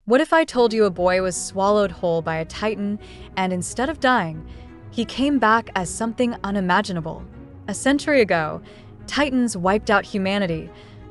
What if I told you a boy was swallowed whole by a titan, and instead of dying, he came back as something unimaginable? A century ago, titans wiped out humanity,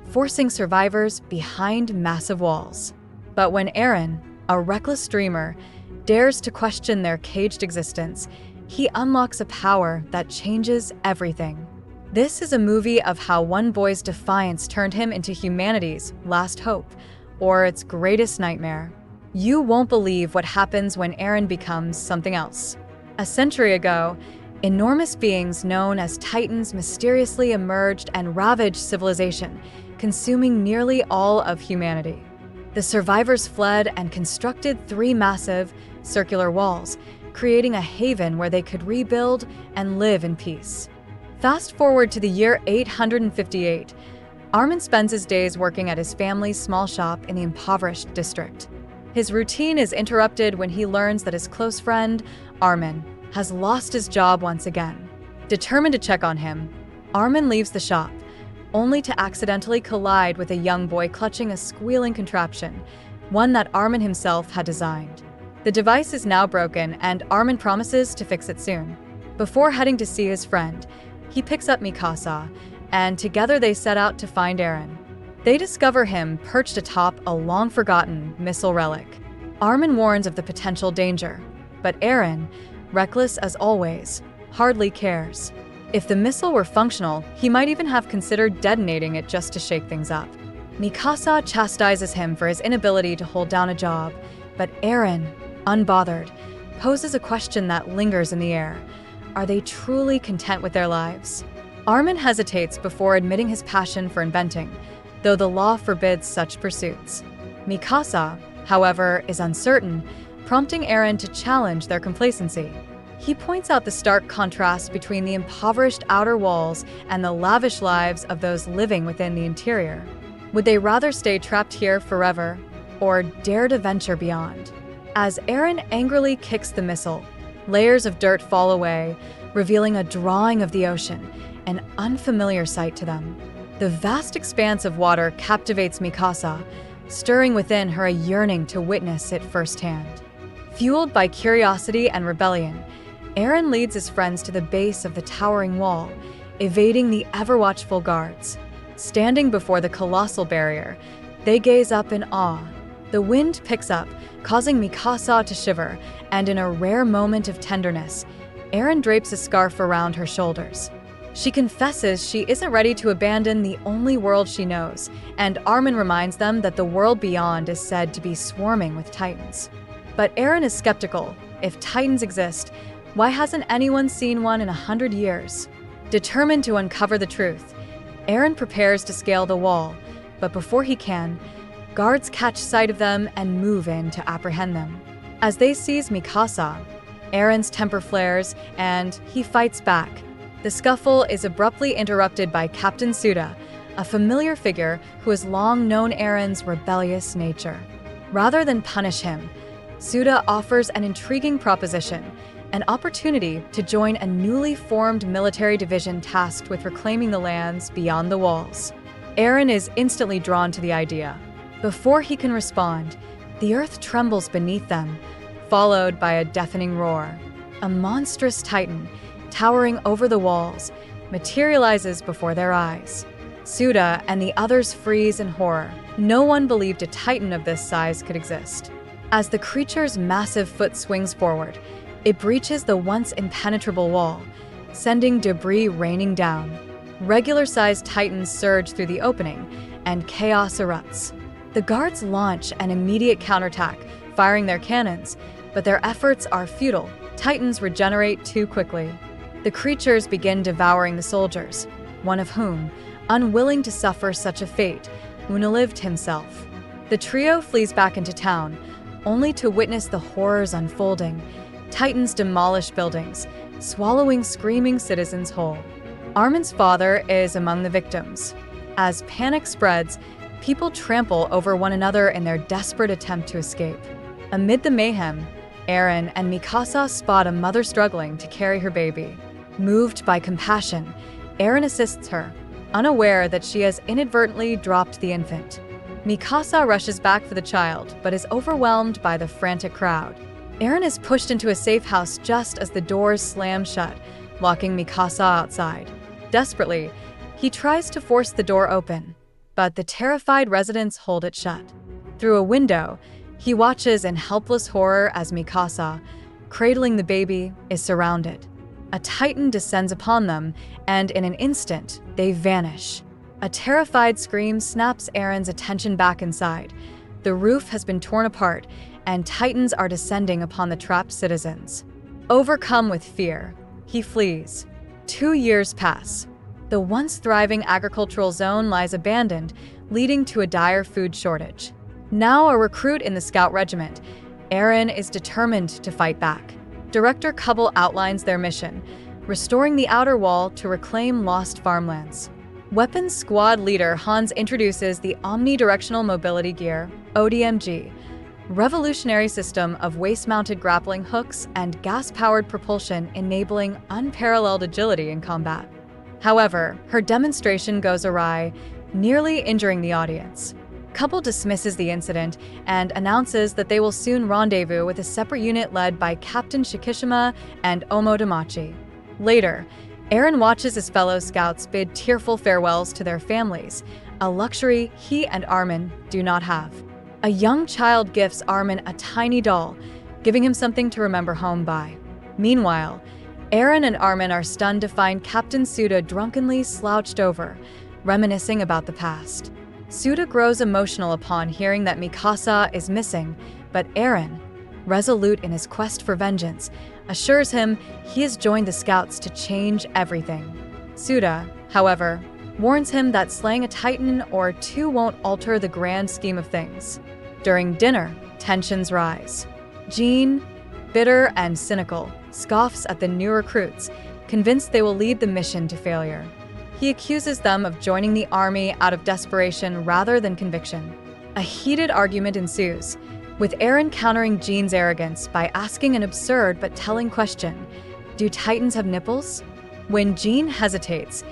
forcing survivors behind massive walls. But when Eren, a reckless dreamer, dares to question their caged existence, he unlocks a power that changes everything. This is a movie of how one boy's defiance turned him into humanity's last hope, or its greatest nightmare. You won't believe what happens when Eren becomes something else. A century ago, enormous beings known as Titans mysteriously emerged and ravaged civilization, consuming nearly all of humanity. The survivors fled and constructed 3 massive, circular walls, creating a haven where they could rebuild and live in peace. Fast forward to the year 858. Armin spends his days working at his family's small shop in the impoverished district. His routine is interrupted when he learns that his close friend, Armin, has lost his job once again. Determined to check on him, Armin leaves the shop, only to accidentally collide with a young boy clutching a squealing contraption, one that Armin himself had designed. The device is now broken, and Armin promises to fix it soon. Before heading to see his friend, he picks up Mikasa, and together they set out to find Eren. They discover him perched atop a long-forgotten missile relic. Armin warns of the potential danger, but Eren, reckless as always, hardly cares. If the missile were functional, he might even have considered detonating it just to shake things up. Mikasa chastises him for his inability to hold down a job, but Eren, unbothered, poses a question that lingers in the air. Are they truly content with their lives? Armin hesitates before admitting his passion for inventing, though the law forbids such pursuits. Mikasa, however, is uncertain, prompting Eren to challenge their complacency. He points out the stark contrast between the impoverished outer walls and the lavish lives of those living within the interior. Would they rather stay trapped here forever, or dare to venture beyond? As Eren angrily kicks the missile, layers of dirt fall away, revealing a drawing of the ocean, an unfamiliar sight to them. The vast expanse of water captivates Mikasa, stirring within her a yearning to witness it firsthand. Fueled by curiosity and rebellion, Eren leads his friends to the base of the towering wall, evading the ever-watchful guards. Standing before the colossal barrier, they gaze up in awe. The wind picks up, causing Mikasa to shiver, and in a rare moment of tenderness, Eren drapes a scarf around her shoulders. She confesses she isn't ready to abandon the only world she knows, and Armin reminds them that the world beyond is said to be swarming with titans. But Eren is skeptical. If titans exist, why hasn't anyone seen one in 100 years? Determined to uncover the truth, Eren prepares to scale the wall, but before he can, guards catch sight of them and move in to apprehend them. As they seize Mikasa, Eren's temper flares and he fights back. The scuffle is abruptly interrupted by Captain Suda, a familiar figure who has long known Eren's rebellious nature. Rather than punish him, Suda offers an intriguing proposition, an opportunity to join a newly formed military division tasked with reclaiming the lands beyond the walls. Eren is instantly drawn to the idea. Before he can respond, the earth trembles beneath them, followed by a deafening roar. A monstrous titan, towering over the walls, materializes before their eyes. Suda and the others freeze in horror. No one believed a titan of this size could exist. As the creature's massive foot swings forward, it breaches the once impenetrable wall, sending debris raining down. Regular-sized titans surge through the opening, and chaos erupts. The guards launch an immediate counterattack, firing their cannons, but their efforts are futile. Titans regenerate too quickly. The creatures begin devouring the soldiers, one of whom, unwilling to suffer such a fate, unalived himself. The trio flees back into town, only to witness the horrors unfolding. Titans demolish buildings, swallowing screaming citizens whole. Armin's father is among the victims. As panic spreads, people trample over one another in their desperate attempt to escape. Amid the mayhem, Eren and Mikasa spot a mother struggling to carry her baby. Moved by compassion, Eren assists her, unaware that she has inadvertently dropped the infant. Mikasa rushes back for the child, but is overwhelmed by the frantic crowd. Eren is pushed into a safe house just as the doors slam shut, locking Mikasa outside. Desperately, he tries to force the door open, but the terrified residents hold it shut. Through a window, he watches in helpless horror as Mikasa, cradling the baby, is surrounded. A titan descends upon them, and in an instant, they vanish. A terrified scream snaps Eren's attention back inside. The roof has been torn apart, and titans are descending upon the trapped citizens. Overcome with fear, he flees. 2 years pass. The once thriving agricultural zone lies abandoned, leading to a dire food shortage. Now a recruit in the scout regiment, Eren is determined to fight back. Director Kubble outlines their mission, restoring the outer wall to reclaim lost farmlands. Weapons Squad leader Hans introduces the Omnidirectional Mobility Gear, ODMG, revolutionary system of waist-mounted grappling hooks and gas-powered propulsion enabling unparalleled agility in combat. However, her demonstration goes awry, nearly injuring the audience. Kubble dismisses the incident and announces that they will soon rendezvous with a separate unit led by Captain Shikishima and Omodamachi. Later, Eren watches his fellow scouts bid tearful farewells to their families, a luxury he and Armin do not have. A young child gifts Armin a tiny doll, giving him something to remember home by. Meanwhile, Eren and Armin are stunned to find Captain Suda drunkenly slouched over, reminiscing about the past. Suda grows emotional upon hearing that Mikasa is missing, but Eren, resolute in his quest for vengeance, assures him he has joined the scouts to change everything. Suda, however, warns him that slaying a titan or two won't alter the grand scheme of things. During dinner, tensions rise. Jean, bitter and cynical, scoffs at the new recruits, convinced they will lead the mission to failure. He accuses them of joining the army out of desperation rather than conviction. A heated argument ensues, with Eren countering Jean's arrogance by asking an absurd but telling question: do titans have nipples? When Jean hesitates,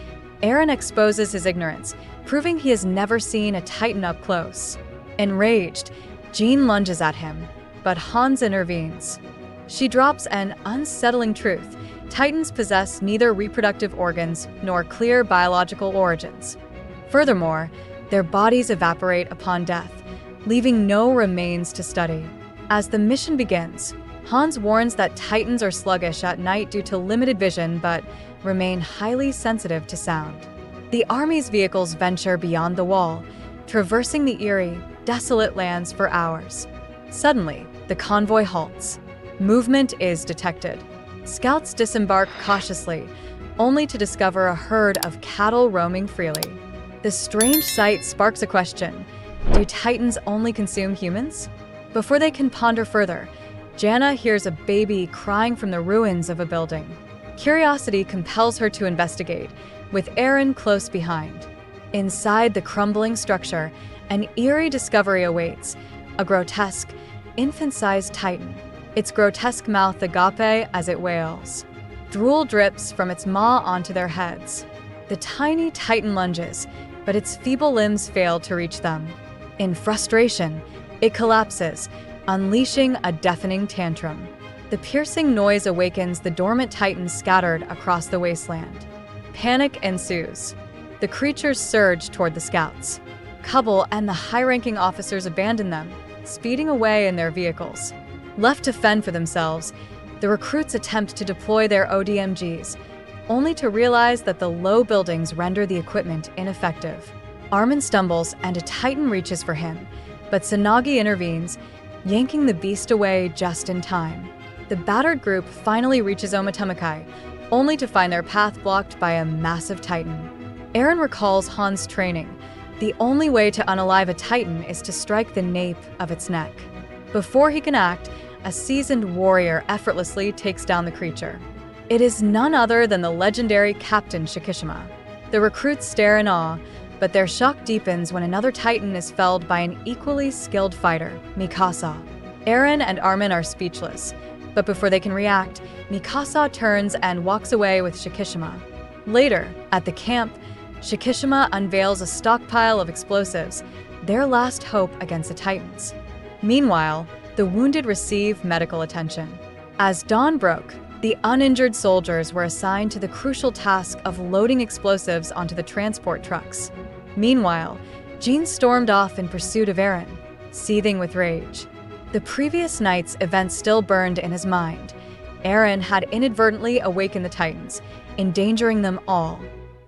Eren exposes his ignorance, proving he has never seen a titan up close. Enraged, Jean lunges at him, but Hans intervenes. She drops an unsettling truth: titans possess neither reproductive organs nor clear biological origins. Furthermore, their bodies evaporate upon death, leaving no remains to study. As the mission begins, Hans warns that titans are sluggish at night due to limited vision but remain highly sensitive to sound. The army's vehicles venture beyond the wall, traversing the eerie, desolate lands for hours. Suddenly, the convoy halts. Movement is detected. Scouts disembark cautiously, only to discover a herd of cattle roaming freely. The strange sight sparks a question: do titans only consume humans? Before they can ponder further, Janna hears a baby crying from the ruins of a building. Curiosity compels her to investigate, with Eren close behind. Inside the crumbling structure, an eerie discovery awaits: a grotesque, infant-sized titan, its grotesque mouth agape as it wails. Drool drips from its maw onto their heads. The tiny titan lunges, but its feeble limbs fail to reach them. In frustration, it collapses, unleashing a deafening tantrum. The piercing noise awakens the dormant titans scattered across the wasteland. Panic ensues. The creatures surge toward the scouts. Kubble and the high-ranking officers abandon them, speeding away in their vehicles. Left to fend for themselves, the recruits attempt to deploy their ODMGs, only to realize that the low buildings render the equipment ineffective. Armin stumbles and a titan reaches for him, but Tsunagi intervenes, yanking the beast away just in time. The battered group finally reaches Omatamakai, only to find their path blocked by a massive titan. Eren recalls Han's training. The only way to unalive a titan is to strike the nape of its neck. Before he can act, a seasoned warrior effortlessly takes down the creature. It is none other than the legendary Captain Shikishima. The recruits stare in awe, but their shock deepens when another titan is felled by an equally skilled fighter, Mikasa. Eren and Armin are speechless, but before they can react, Mikasa turns and walks away with Shikishima. Later, at the camp, Shikishima unveils a stockpile of explosives, their last hope against the Titans. Meanwhile, the wounded receive medical attention. As dawn broke, the uninjured soldiers were assigned to the crucial task of loading explosives onto the transport trucks. Meanwhile, Jean stormed off in pursuit of Eren, seething with rage. The previous night's events still burned in his mind. Eren had inadvertently awakened the Titans, endangering them all.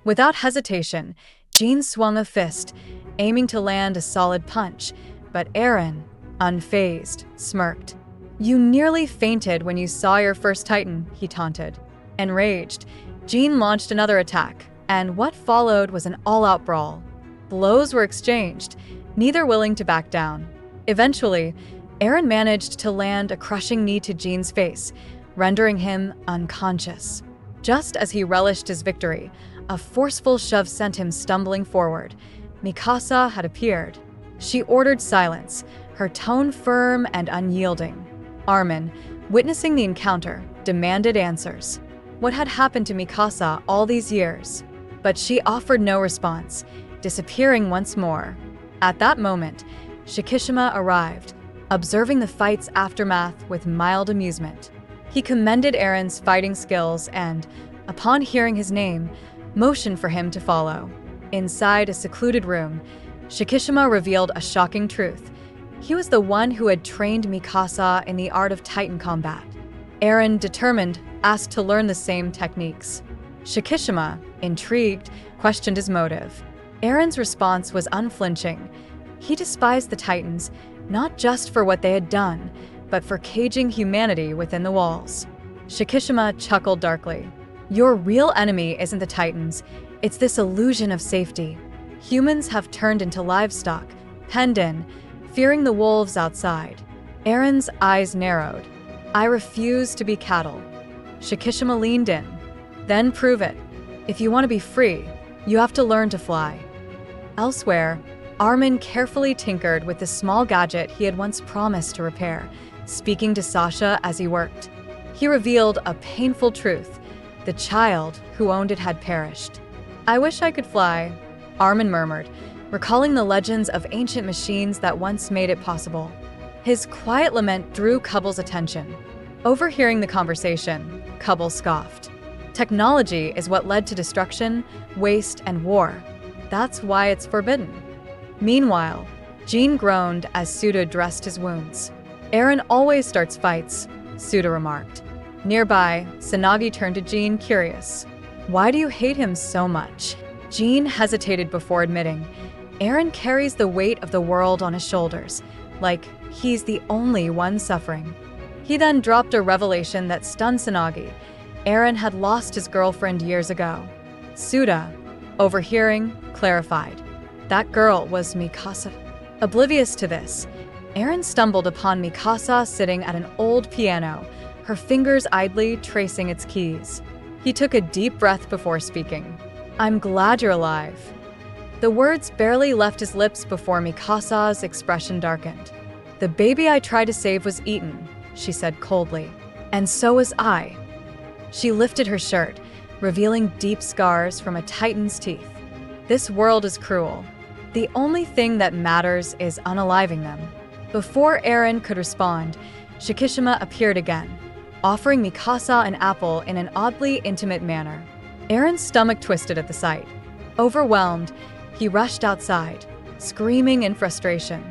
Without hesitation, Jean swung a fist, aiming to land a solid punch, but Eren, unfazed, smirked. "You nearly fainted when you saw your first Titan," he taunted. Enraged, Jean launched another attack, and what followed was an all-out brawl. Blows were exchanged, neither willing to back down. Eventually, Eren managed to land a crushing knee to Jean's face, rendering him unconscious. Just as he relished his victory, a forceful shove sent him stumbling forward. Mikasa had appeared. She ordered silence, her tone firm and unyielding. Armin, witnessing the encounter, demanded answers. What had happened to Mikasa all these years? But she offered no response, disappearing once more. At that moment, Shikishima arrived, observing the fight's aftermath with mild amusement. He commended Eren's fighting skills and, upon hearing his name, motioned for him to follow. Inside a secluded room, Shikishima revealed a shocking truth. He was the one who had trained Mikasa in the art of Titan combat. Eren, determined, asked to learn the same techniques. Shikishima, intrigued, questioned his motive. Eren's response was unflinching. He despised the Titans, not just for what they had done, but for caging humanity within the walls. Shikishima chuckled darkly. "Your real enemy isn't the Titans, it's this illusion of safety. Humans have turned into livestock, penned in, fearing the wolves outside." Eren's eyes narrowed. "I refuse to be cattle." Shikishima leaned in. "Then prove it. If you want to be free, you have to learn to fly." Elsewhere, Armin carefully tinkered with the small gadget he had once promised to repair, speaking to Sasha as he worked. He revealed a painful truth. The child who owned it had perished. "I wish I could fly," Armin murmured, recalling the legends of ancient machines that once made it possible. His quiet lament drew Kubble's attention. Overhearing the conversation, Kubble scoffed. "Technology is what led to destruction, waste, and war. That's why it's forbidden." Meanwhile, Jean groaned as Suda dressed his wounds. "Eren always starts fights," Suda remarked. Nearby, Tsunagi turned to Jean, curious. "Why do you hate him so much?" Jean hesitated before admitting, "Eren carries the weight of the world on his shoulders, like he's the only one suffering." He then dropped a revelation that stunned Tsunagi. Eren had lost his girlfriend years ago. Suda, overhearing, clarified. That girl was Mikasa. Oblivious to this, Eren stumbled upon Mikasa sitting at an old piano, her fingers idly tracing its keys. He took a deep breath before speaking. "I'm glad you're alive." The words barely left his lips before Mikasa's expression darkened. "The baby I tried to save was eaten," she said coldly. "And so was I." She lifted her shirt, revealing deep scars from a Titan's teeth. "This world is cruel. The only thing that matters is unaliving them." Before Eren could respond, Shikishima appeared again, offering Mikasa an apple in an oddly intimate manner. Eren's stomach twisted at the sight. Overwhelmed, he rushed outside, screaming in frustration.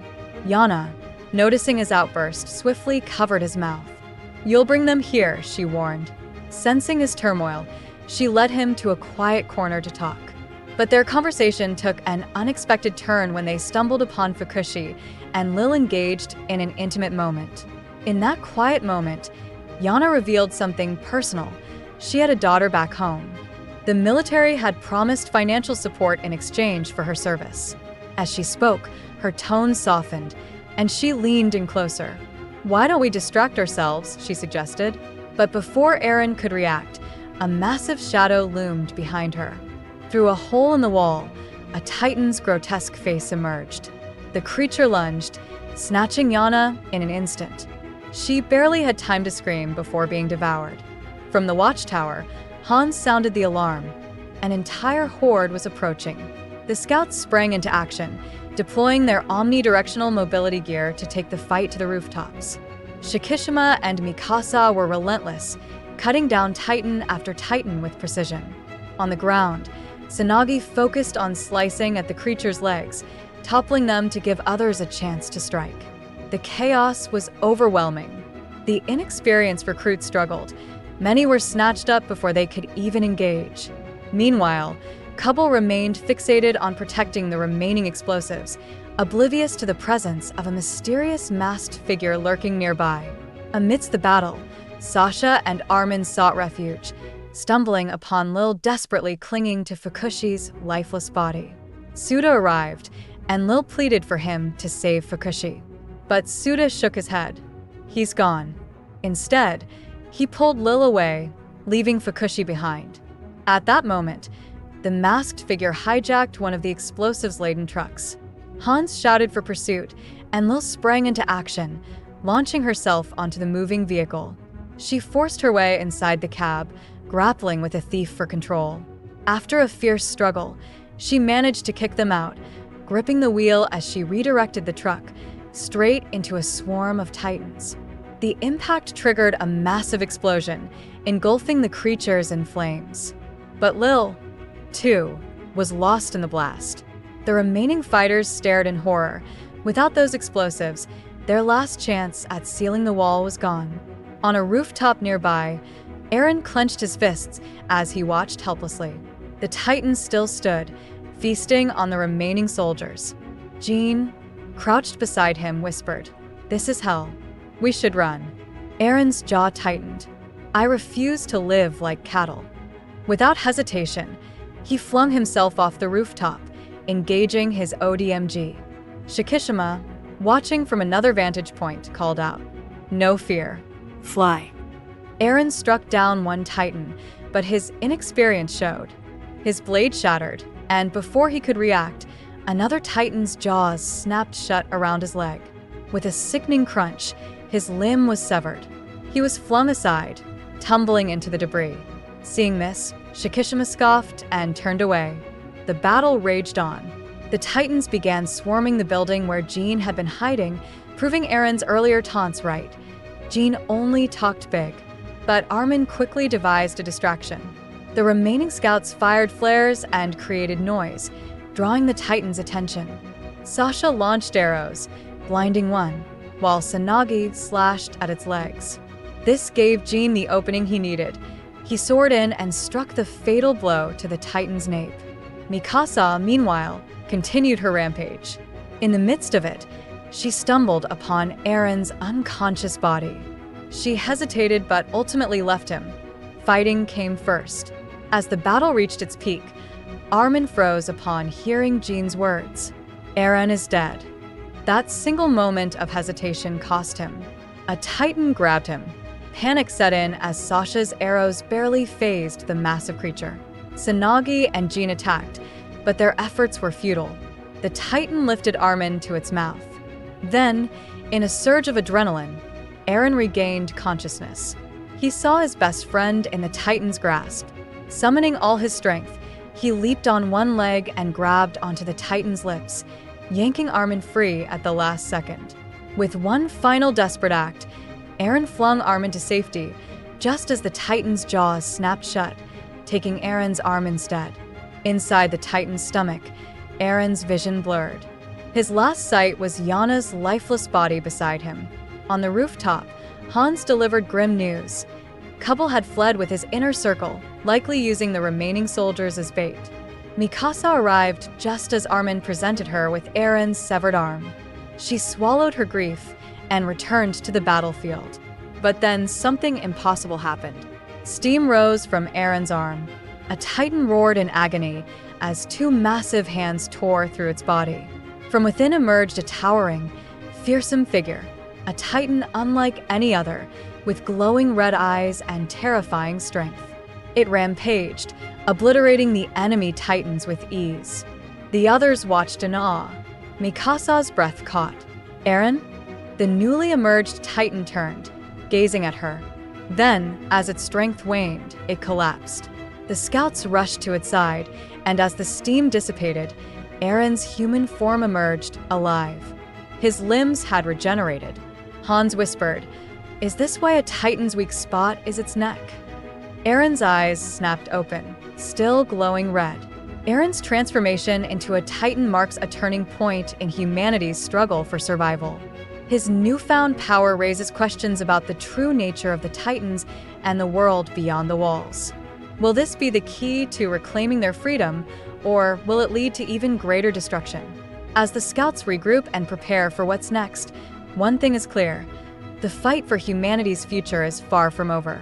Yana, noticing his outburst, swiftly covered his mouth. "You'll bring them here," she warned. Sensing his turmoil, she led him to a quiet corner to talk. But their conversation took an unexpected turn when they stumbled upon Fukushi and Lil engaged in an intimate moment. In that quiet moment, Yana revealed something personal. She had a daughter back home. The military had promised financial support in exchange for her service. As she spoke, her tone softened, and she leaned in closer. "Why don't we distract ourselves?" she suggested. But before Eren could react, a massive shadow loomed behind her. Through a hole in the wall, a Titan's grotesque face emerged. The creature lunged, snatching Yana in an instant. She barely had time to scream before being devoured. From the watchtower, Hans sounded the alarm. An entire horde was approaching. The scouts sprang into action, deploying their omnidirectional mobility gear to take the fight to the rooftops. Shikishima and Mikasa were relentless, cutting down titan after titan with precision. On the ground, Tsunagi focused on slicing at the creature's legs, toppling them to give others a chance to strike. The chaos was overwhelming. The inexperienced recruits struggled. Many were snatched up before they could even engage. Meanwhile, Kubble remained fixated on protecting the remaining explosives, oblivious to the presence of a mysterious masked figure lurking nearby. Amidst the battle, Sasha and Armin sought refuge, stumbling upon Lil desperately clinging to Fukushi's lifeless body. Suda arrived, and Lil pleaded for him to save Fukushi. But Suda shook his head. He's gone. Instead, he pulled Lil away, leaving Fukushi behind. At that moment, the masked figure hijacked one of the explosives-laden trucks. Hans shouted for pursuit, and Lil sprang into action, launching herself onto the moving vehicle. She forced her way inside the cab, grappling with the thief for control. After a fierce struggle, she managed to kick them out, gripping the wheel as she redirected the truck straight into a swarm of titans. The impact triggered a massive explosion, engulfing the creatures in flames. But Lil, too, was lost in the blast. The remaining fighters stared in horror. Without those explosives, their last chance at sealing the wall was gone. On a rooftop nearby, Eren clenched his fists as he watched helplessly. The Titans still stood, feasting on the remaining soldiers. Jean, crouched beside him, whispered, "This is hell. We should run." Eren's jaw tightened. "I refuse to live like cattle." Without hesitation, he flung himself off the rooftop, engaging his ODMG. Shikishima, watching from another vantage point, called out, "No fear. Fly." Eren struck down one titan, but his inexperience showed. His blade shattered, and before he could react, another titan's jaws snapped shut around his leg. With a sickening crunch, his limb was severed. He was flung aside, tumbling into the debris. Seeing this, Shikishima scoffed and turned away. The battle raged on. The titans began swarming the building where Jean had been hiding, proving Eren's earlier taunts right. Jean only talked big, but Armin quickly devised a distraction. The remaining scouts fired flares and created noise, drawing the titans' attention. Sasha launched arrows, blinding one, while Tsunagi slashed at its legs. This gave Jean the opening he needed. He soared in and struck the fatal blow to the titan's nape. Mikasa, meanwhile, continued her rampage. In the midst of it, she stumbled upon Eren's unconscious body. She hesitated but ultimately left him. Fighting came first. As the battle reached its peak, Armin froze upon hearing Jean's words. Eren is dead. That single moment of hesitation cost him. A titan grabbed him. Panic set in as Sasha's arrows barely phased the massive creature. Tsunagi and Jean attacked, but their efforts were futile. The titan lifted Armin to its mouth. Then, in a surge of adrenaline, Eren regained consciousness. He saw his best friend in the titan's grasp. Summoning all his strength, he leaped on one leg and grabbed onto the titan's lips, yanking Armin free at the last second. With one final desperate act, Eren flung Armin to safety, just as the titan's jaws snapped shut, taking Eren's arm instead. Inside the titan's stomach, Eren's vision blurred. His last sight was Yana's lifeless body beside him. On the rooftop, Hans delivered grim news. Kubble had fled with his inner circle, likely using the remaining soldiers as bait. Mikasa arrived just as Armin presented her with Eren's severed arm. She swallowed her grief and returned to the battlefield. But then something impossible happened. Steam rose from Eren's arm. A titan roared in agony as two massive hands tore through its body. From within emerged a towering, fearsome figure, a titan unlike any other, with glowing red eyes and terrifying strength. It rampaged, obliterating the enemy titans with ease. The others watched in awe. Mikasa's breath caught. Eren? The newly emerged titan turned, gazing at her. Then, as its strength waned, it collapsed. The scouts rushed to its side, and as the steam dissipated, Aaron's human form emerged, alive. His limbs had regenerated. Hans whispered, "Is this why a Titan's weak spot is its neck?" Aaron's eyes snapped open, still glowing red. Aaron's transformation into a Titan marks a turning point in humanity's struggle for survival. His newfound power raises questions about the true nature of the Titans and the world beyond the walls. Will this be the key to reclaiming their freedom, or will it lead to even greater destruction? As the scouts regroup and prepare for what's next, one thing is clear: the fight for humanity's future is far from over.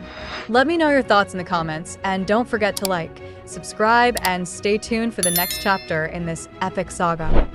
Let me know your thoughts in the comments, and don't forget to like, subscribe, and stay tuned for the next chapter in this epic saga.